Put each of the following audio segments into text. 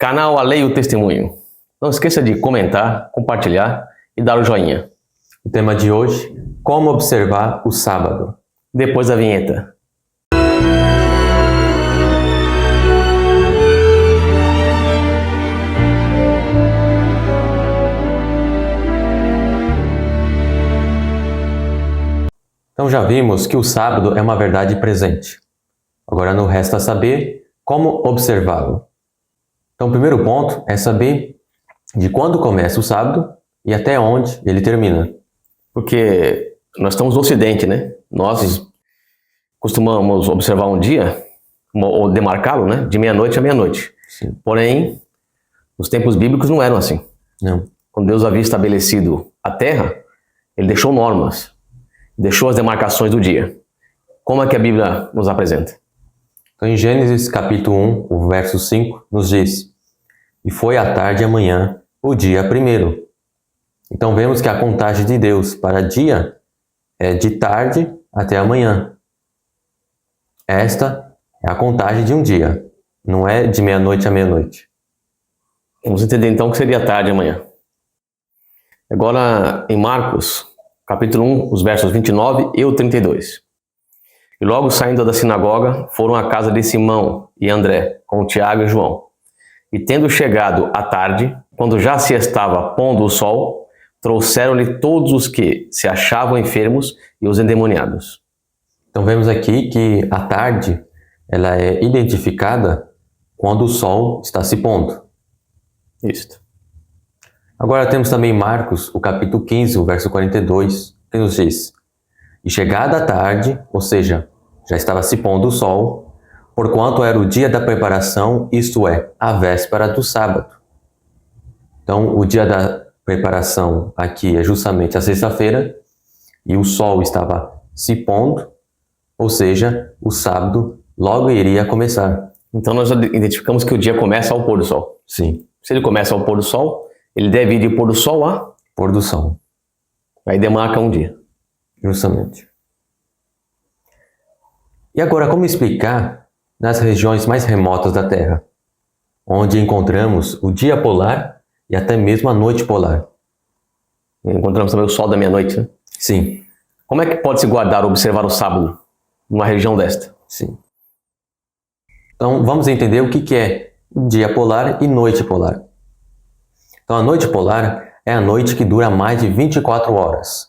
Canal A Lei e o Testemunho. Não esqueça de comentar, compartilhar e dar o joinha. O tema de hoje, como observar o sábado. Depois da vinheta. Então já vimos que o sábado é uma verdade presente. Agora não resta saber como observá-lo. Então o primeiro ponto é saber de quando começa o sábado e até onde ele termina. Porque nós estamos no Ocidente, né? Nós costumamos observar um dia, ou demarcá-lo, né? De meia-noite a meia-noite. Sim. Porém, os tempos bíblicos não eram assim. Não. Quando Deus havia estabelecido a terra, Ele deixou normas, deixou as demarcações do dia. Como é que a Bíblia nos apresenta? Então em Gênesis capítulo 1, o verso 5, nos diz: E foi à tarde e amanhã, o dia primeiro. Então vemos que a contagem de Deus para dia é de tarde até amanhã. Esta é a contagem de um dia, não é de meia-noite a meia-noite. Vamos entender então que seria tarde e amanhã. Agora em Marcos, capítulo 1, os versos 29 e o 32. E logo saindo da sinagoga, foram à casa de Simão e André, com Tiago e João. E tendo chegado à tarde, quando já se estava pondo o sol, trouxeram-lhe todos os que se achavam enfermos e os endemoniados. Então vemos aqui que a tarde ela é identificada quando o sol está se pondo. Isso. Agora temos também Marcos, o capítulo 15, o verso 42, que nos diz: E chegada a tarde, ou seja, já estava se pondo o sol, porquanto era o dia da preparação, isto é, a véspera do sábado. Então, o dia da preparação aqui é justamente a sexta-feira, e o sol estava se pondo, ou seja, o sábado logo iria começar. Então nós identificamos que o dia começa ao pôr do sol. Sim. Se ele começa ao pôr do sol, ele deve ir de pôr do sol a Pôr do sol. aí demarca um dia. Justamente. E agora, como explicar nas regiões mais remotas da Terra, onde encontramos o dia polar e até mesmo a noite polar? Encontramos também o sol da meia-noite, né? Sim, Como é que pode se guardar ou observar o sábado numa região desta? sim. Então, vamos entender o que é dia polar e noite polar. Então, a noite polar é a noite que dura mais de 24 horas.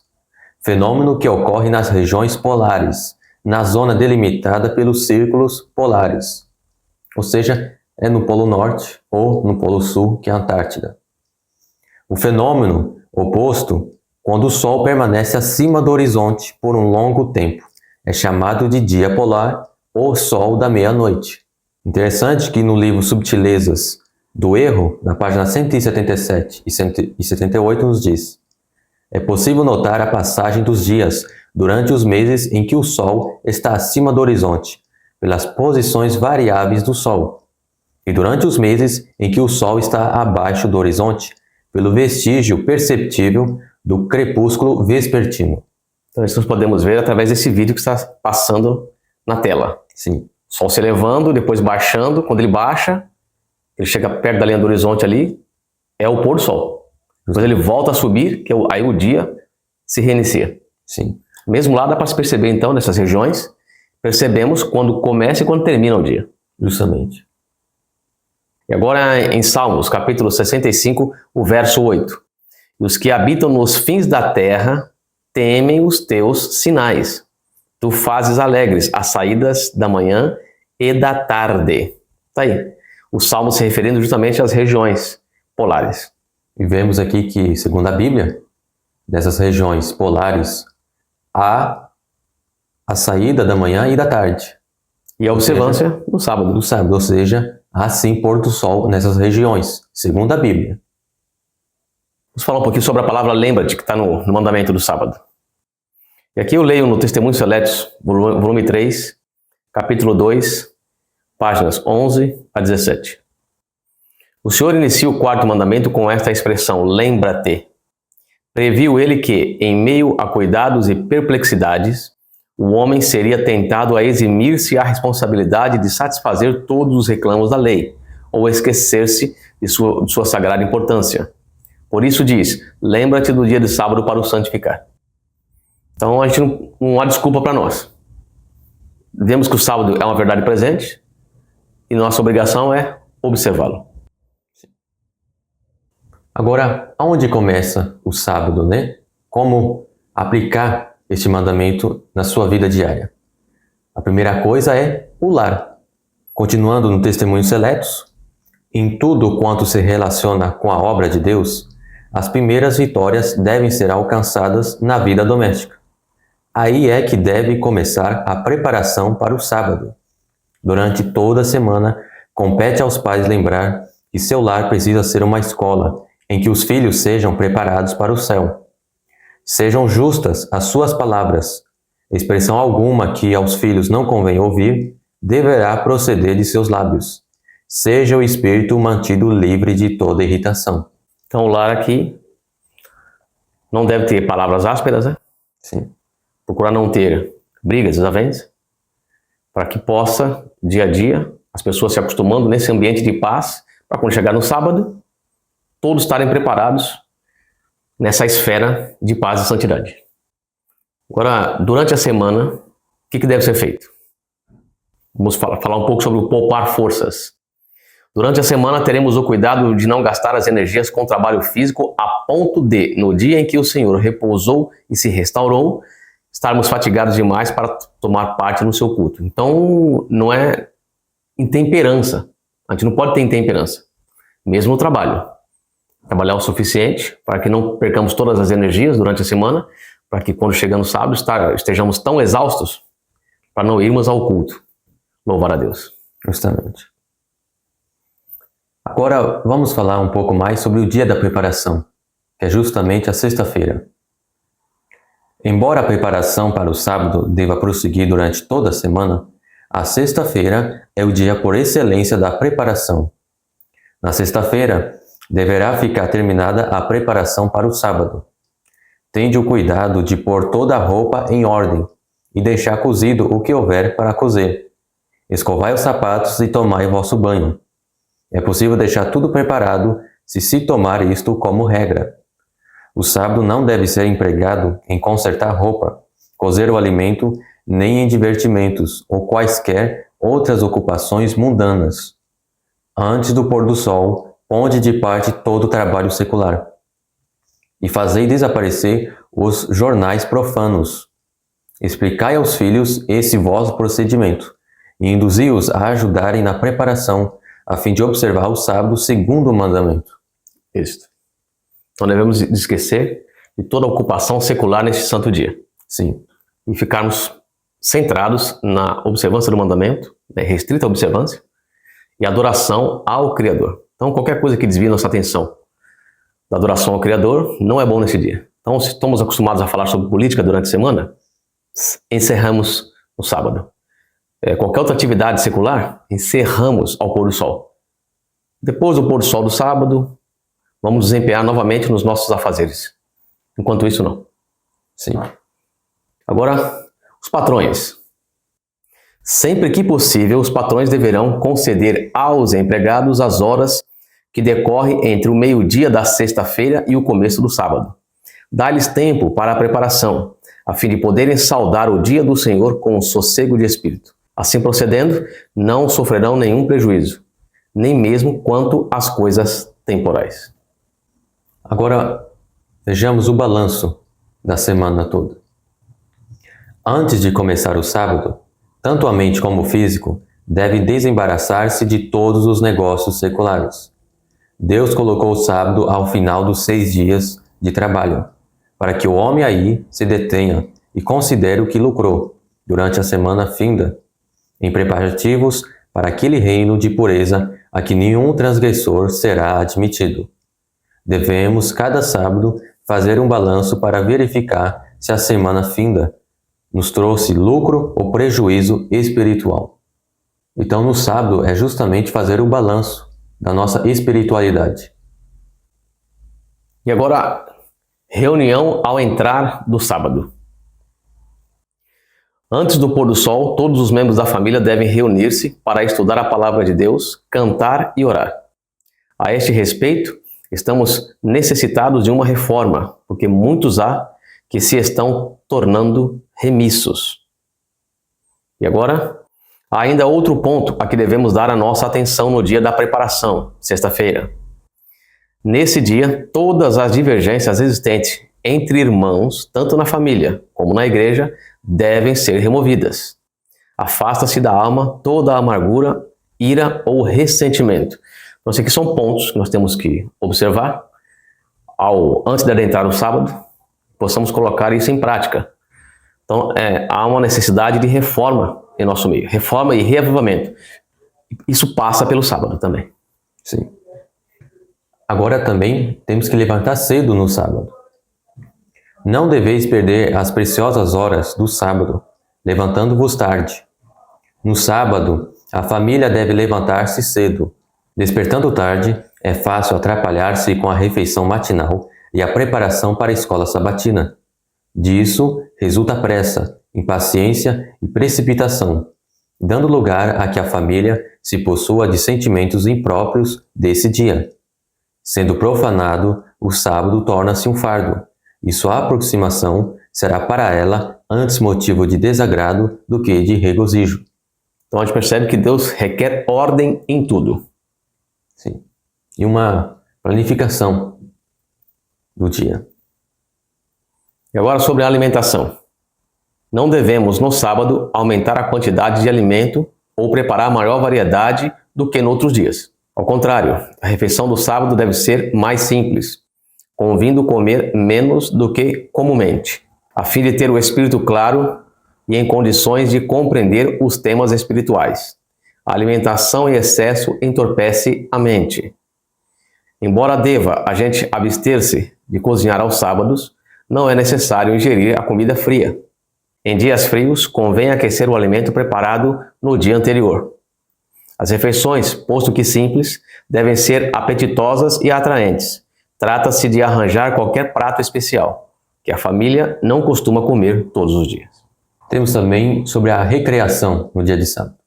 Fenômeno que ocorre nas regiões polares, na zona delimitada pelos círculos polares. Ou seja, é no Polo Norte ou no Polo Sul, que é a Antártida. O fenômeno oposto, quando o Sol permanece acima do horizonte por um longo tempo, é chamado de dia polar ou Sol da meia-noite. Interessante que no livro Subtilezas do Erro, na página 177 e 178, nos diz: É possível notar a passagem dos dias durante os meses em que o Sol está acima do horizonte, pelas posições variáveis do Sol, e durante os meses em que o Sol está abaixo do horizonte, pelo vestígio perceptível do crepúsculo vespertino. Então isso nós podemos ver através desse vídeo que está passando na tela. Sim, O sol se elevando, depois baixando. Quando ele baixa, ele chega perto da linha do horizonte ali, é o pôr do sol. Depois ele volta a subir, que aí o dia se reinicia. sim. Mesmo lá dá para se perceber então, nessas regiões, percebemos quando começa e quando termina o dia. Justamente. E agora em Salmos, capítulo 65, o verso 8. Os que habitam nos fins da terra temem os teus sinais. Tu fazes alegres as saídas da manhã e da tarde. Tá aí. O Salmo se referindo justamente às regiões polares. E vemos aqui que, segundo a Bíblia, dessas regiões polares, há a saída da manhã e da tarde. E a observância no sábado. Do sábado, ou seja, há sim pôr do sol nessas regiões, segundo a Bíblia. Vamos falar um pouquinho sobre a palavra lembra-te, que está no mandamento do sábado. E aqui eu leio no Testemunhos Seletos, volume 3, capítulo 2, páginas 11 a 17. O Senhor inicia o quarto mandamento com esta expressão, lembra-te. Previu ele que, em meio a cuidados e perplexidades, o homem seria tentado a eximir-se à responsabilidade de satisfazer todos os reclamos da lei, ou esquecer-se de sua sagrada importância. Por isso diz, lembra-te do dia de sábado para o santificar. Então a gente não há desculpa para nós. Vemos que o sábado é uma verdade presente e nossa obrigação é observá-lo. Agora, aonde começa o sábado, né? Como aplicar este mandamento na sua vida diária? A primeira coisa é o lar. Continuando no Testemunhos Seletos, em tudo quanto se relaciona com a obra de Deus, as primeiras vitórias devem ser alcançadas na vida doméstica. Aí é que deve começar a preparação para o sábado. Durante toda a semana, compete aos pais lembrar que seu lar precisa ser uma escola em que os filhos sejam preparados para o céu. Sejam justas as suas palavras. Expressão alguma que aos filhos não convém ouvir deverá proceder de seus lábios. Seja o espírito mantido livre de toda irritação. Então o lar aqui não deve ter palavras ásperas, né? Sim. Procurar não ter brigas, desavenças, para que possa, dia a dia, as pessoas se acostumando nesse ambiente de paz, para quando chegar no sábado, todos estarem preparados nessa esfera de paz e santidade. Agora, durante a semana, o que deve ser feito? Vamos falar um pouco sobre o poupar forças. Durante a semana, teremos o cuidado de não gastar as energias com trabalho físico a ponto de, no dia em que o Senhor repousou e se restaurou, estarmos fatigados demais para tomar parte no seu culto. Então, não é intemperança. A gente não pode ter intemperança. Mesmo no trabalho. Trabalhar o suficiente para que não percamos todas as energias durante a semana, para que quando chega no sábado estejamos tão exaustos para não irmos ao culto. Louvar a Deus. Justamente. Agora vamos falar um pouco mais sobre o dia da preparação, que é justamente a sexta-feira. Embora a preparação para o sábado deva prosseguir durante toda a semana, a sexta-feira é o dia por excelência da preparação. Na sexta-feira, deverá ficar terminada a preparação para o sábado. Tende o cuidado de pôr toda a roupa em ordem e deixar cozido o que houver para cozer. Escovai os sapatos e tomai vosso banho. É possível deixar tudo preparado se tomar isto como regra. O sábado não deve ser empregado em consertar roupa, cozer o alimento, nem em divertimentos ou quaisquer outras ocupações mundanas. Antes do pôr do sol, ponde de parte todo o trabalho secular. E fazei desaparecer os jornais profanos. Explicai aos filhos esse vosso procedimento, e induzi-os a ajudarem na preparação, a fim de observar o sábado segundo o mandamento. Isto. Então devemos esquecer de toda a ocupação secular neste santo dia. Sim. E ficarmos centrados na observância do mandamento, restrita à observância, e adoração ao Criador. Então qualquer coisa que desvie nossa atenção da adoração ao Criador não é bom nesse dia. Então se estamos acostumados a falar sobre política durante a semana, encerramos no sábado. Qualquer outra atividade secular, encerramos ao pôr do sol. Depois do pôr do sol do sábado, vamos desempenhar novamente nos nossos afazeres. Enquanto isso, não. Sim. Agora, os patrões. Sempre que possível, os patrões deverão conceder aos empregados as horas que decorrem entre o meio-dia da sexta-feira e o começo do sábado. Dá-lhes tempo para a preparação, a fim de poderem saudar o dia do Senhor com sossego de espírito. Assim procedendo, não sofrerão nenhum prejuízo, nem mesmo quanto às coisas temporais. Agora, vejamos o balanço da semana toda. Antes de começar o sábado, tanto a mente como o físico devem desembaraçar-se de todos os negócios seculares. Deus colocou o sábado ao final dos 6 dias de trabalho, para que o homem aí se detenha e considere o que lucrou durante a semana finda, em preparativos para aquele reino de pureza a que nenhum transgressor será admitido. Devemos, cada sábado, fazer um balanço para verificar se a semana finda nos trouxe lucro ou prejuízo espiritual. Então, no sábado é justamente fazer o balanço da nossa espiritualidade. E agora, reunião ao entrar do sábado. Antes do pôr do sol, todos os membros da família devem reunir-se para estudar a palavra de Deus, cantar e orar. A este respeito, estamos necessitados de uma reforma, porque muitos há que se estão tornando remissos. E agora, há ainda outro ponto a que devemos dar a nossa atenção no dia da preparação, sexta-feira. Nesse dia, todas as divergências existentes entre irmãos, tanto na família como na igreja, devem ser removidas. Afasta-se da alma toda a amargura, ira ou ressentimento. Então, esses aqui são pontos que nós temos que observar antes de adentrar no sábado, possamos colocar isso em prática. Então, há uma necessidade de reforma em nosso meio, reforma e reavivamento. Isso passa pelo sábado também. Sim. Agora também temos que levantar cedo no sábado. Não deveis perder as preciosas horas do sábado, levantando-vos tarde. No sábado, a família deve levantar-se cedo. Despertando tarde, é fácil atrapalhar-se com a refeição matinal e a preparação para a escola sabatina. Disso resulta pressa, impaciência e precipitação, dando lugar a que a família se possua de sentimentos impróprios desse dia. Sendo profanado, o sábado torna-se um fardo, e sua aproximação será para ela antes motivo de desagrado do que de regozijo. Então a gente percebe que Deus requer ordem em tudo. Sim. E uma planificação do dia. E agora sobre a alimentação. Não devemos, no sábado, aumentar a quantidade de alimento ou preparar maior variedade do que em outros dias. Ao contrário, a refeição do sábado deve ser mais simples, convindo comer menos do que comumente, a fim de ter o espírito claro e em condições de compreender os temas espirituais. A alimentação em excesso entorpece a mente. Embora deva a gente abster-se de cozinhar aos sábados, não é necessário ingerir a comida fria. Em dias frios, convém aquecer o alimento preparado no dia anterior. As refeições, posto que simples, devem ser apetitosas e atraentes. Trata-se de arranjar qualquer prato especial, que a família não costuma comer todos os dias. Temos também sobre a recreação no dia de sábado.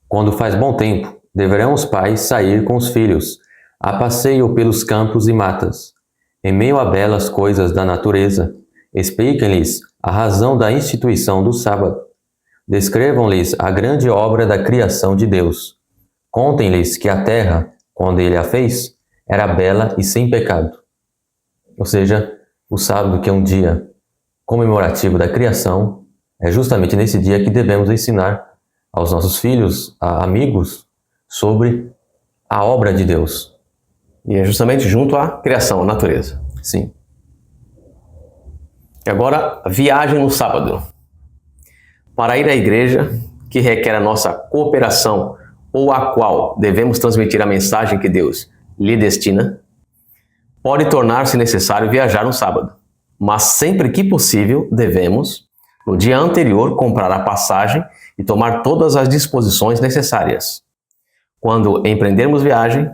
Quando faz bom tempo, deverão os pais sair com os filhos, a passeio pelos campos e matas. Em meio a belas coisas da natureza, expliquem-lhes a razão da instituição do sábado. Descrevam-lhes a grande obra da criação de Deus. Contem-lhes que a terra, quando ele a fez, era bela e sem pecado. Ou seja, o sábado, que é um dia comemorativo da criação, é justamente nesse dia que devemos ensinar aos nossos filhos, a amigos, sobre a obra de Deus. E é justamente junto à criação, à natureza. Sim. E agora, viagem no sábado. Para ir à igreja, que requer a nossa cooperação ou a qual devemos transmitir a mensagem que Deus lhe destina, pode tornar-se necessário viajar no sábado. Mas sempre que possível, devemos, no dia anterior, comprar a passagem e tomar todas as disposições necessárias. Quando empreendermos viagem,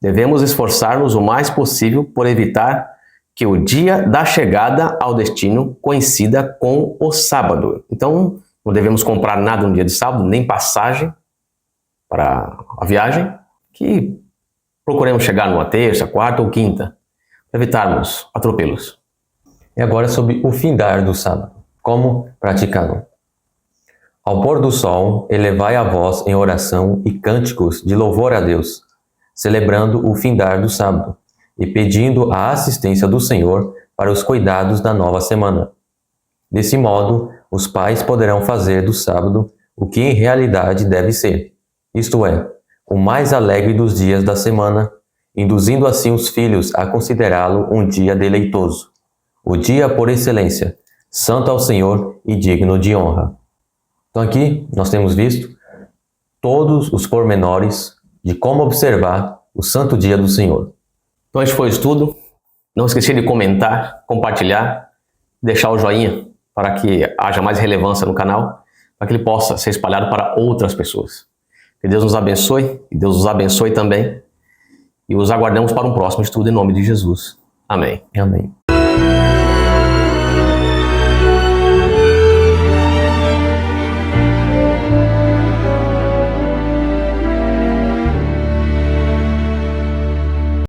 devemos esforçar-nos o mais possível por evitar que o dia da chegada ao destino coincida com o sábado. Então, não devemos comprar nada no dia de sábado, nem passagem para a viagem, que procuremos chegar numa terça, quarta ou quinta, para evitarmos atropelos. E agora sobre o findar do sábado. Como praticá-lo? Ao pôr do sol, elevai a voz em oração e cânticos de louvor a Deus, celebrando o findar do sábado e pedindo a assistência do Senhor para os cuidados da nova semana. Desse modo, os pais poderão fazer do sábado o que em realidade deve ser, isto é, o mais alegre dos dias da semana, induzindo assim os filhos a considerá-lo um dia deleitoso, o dia por excelência, santo ao Senhor e digno de honra. Então aqui nós temos visto todos os pormenores de como observar o santo dia do Senhor. Então este foi o estudo. Não esqueça de comentar, compartilhar, deixar o joinha para que haja mais relevância no canal, para que ele possa ser espalhado para outras pessoas. Que Deus nos abençoe e Deus os abençoe também. E os aguardamos para um próximo estudo em nome de Jesus. Amém. Amém.